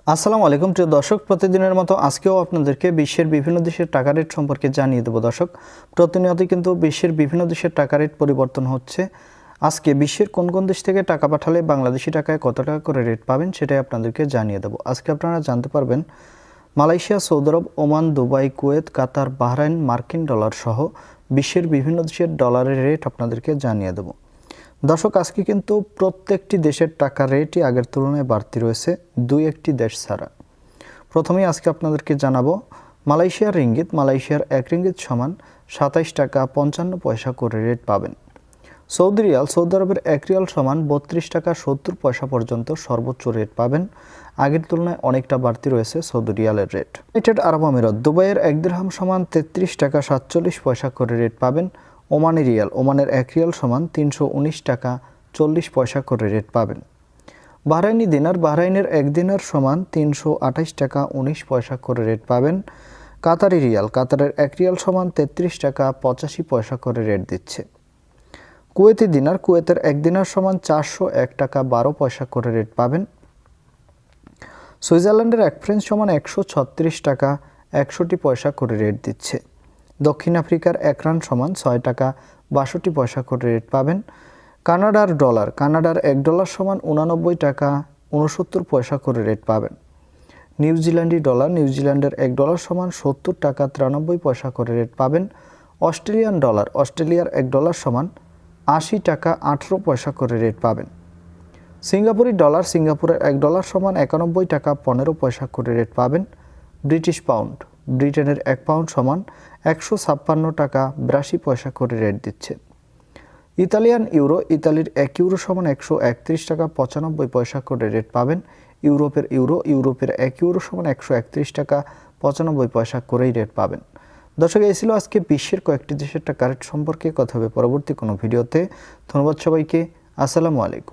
আসসালামু আলাইকুম প্রিয় দর্শক, প্রতিদিনের মতো আজকেও আপনাদেরকে বিশ্বের বিভিন্ন দেশের টাকা রেট সম্পর্কে জানিয়ে দেব। দর্শক, প্রতিনিয়তই কিন্তু বিশ্বের বিভিন্ন দেশের টাকা রেট পরিবর্তন হচ্ছে। আজকে বিশ্বের কোন কোন দেশ থেকে টাকা পাঠালে বাংলাদেশি টাকায় কত টাকা করে রেট পাবেন সেটাই আপনাদেরকে জানিয়ে দেব। আজকে আপনারা জানতে পারবেন মালয়েশিয়া, সৌদি আরব, ওমান, দুবাই, কুয়েত, কাতার, বাহরাইন, মার্কিন ডলার সহ বিশ্বের বিভিন্ন দেশের ডলারের রেট আপনাদেরকে জানিয়ে দেব। দর্শক, আজকে কিন্তু প্রত্যেকটি দেশের টাকা রেটই আগের তুলনায় বাড়তি রয়েছে, দুই একটি দেশ ছাড়া। প্রথমেই আজকে আপনাদেরকে জানাবো মালয়েশিয়ার রিঙ্গিত। মালয়েশিয়ার 1 রিঙ্গিত সমান 27 টাকা 55 পয়সা করে রেট পাবেন। সৌদি রিয়াল, সৌদি আরবের 1 রিয়াল সমান 32 টাকা 70 পয়সা পর্যন্ত সর্বোচ্চ রেট পাবেন। আগের তুলনায় অনেকটা বাড়তি রয়েছে সৌদি রিয়ালের রেট। ইউনাইটেড আরব আমিরাত, দুবাইয়ের 1 দিরহাম সমান 33 টাকা 47 পয়সা করে রেট পাবেন। ওমানি রিয়াল, ওমানের 1 রিয়াল সমান 319 টাকা 40 পয়সা করে রেট পাবেন। বাহরাইনি দিনার, বাহরাইনের 1 দিনার সমান 328 টাকা 19 পয়সা করে রেট পাবেন। কাতারি রিয়াল, কাতারের 1 রিয়াল সমান 33 টাকা 85 পয়সা করে রেট দিচ্ছে। কুয়েতি দিনার, কুয়েতের 1 দিনার সমান 401 টাকা 12 পয়সা করে রেট পাবেন। সুইজারল্যান্ডের 1 ফ্রেঞ্চ সমান 136 টাকা 61 পয়সা করে রেট দিচ্ছে। দক্ষিণ আফ্রিকার 1 রান সমান 6 টাকা 62 পয়সা করে রেট পাবেন। কানাডার ডলার, কানাডার 1 ডলার সমান 89 টাকা 69 পয়সা করে রেট পাবেন। নিউজিল্যান্ডি ডলার, নিউজিল্যান্ডের 1 ডলার সমান 70 টাকা 93 পয়সা করে রেট পাবেন। অস্ট্রেলিয়ান ডলার, অস্ট্রেলিয়ার 1 ডলার সমান 80 টাকা 18 পয়সা করে রেট পাবেন। সিঙ্গাপুরি ডলার, সিঙ্গাপুরের 1 ডলার সমান 91 টাকা 15 পয়সা করে রেট পাবেন। ব্রিটিশ পাউন্ড, ব্রিটেনের 1 পাউন্ড সমান 156 টাকা 82 পয়সা করে রেট দিচ্ছে। ইতালিয়ান ইউরো, ইতালির 1 ইউরো সমান 131 টাকা 95 পয়সা করে রেট পাবেন। ইউরোপের ইউরো, ইউরোপের 1 ইউরো সমান 131 টাকা 95 পয়সা করেই রেট পাবেন। দর্শক, এই ছিল আজকে বিশ্বের কয়েকটি দেশের টাকা রেট সম্পর্কে কথা হবে পরবর্তী কোনো ভিডিওতে। ধন্যবাদ সবাইকে। আসসালামু আলাইকুম।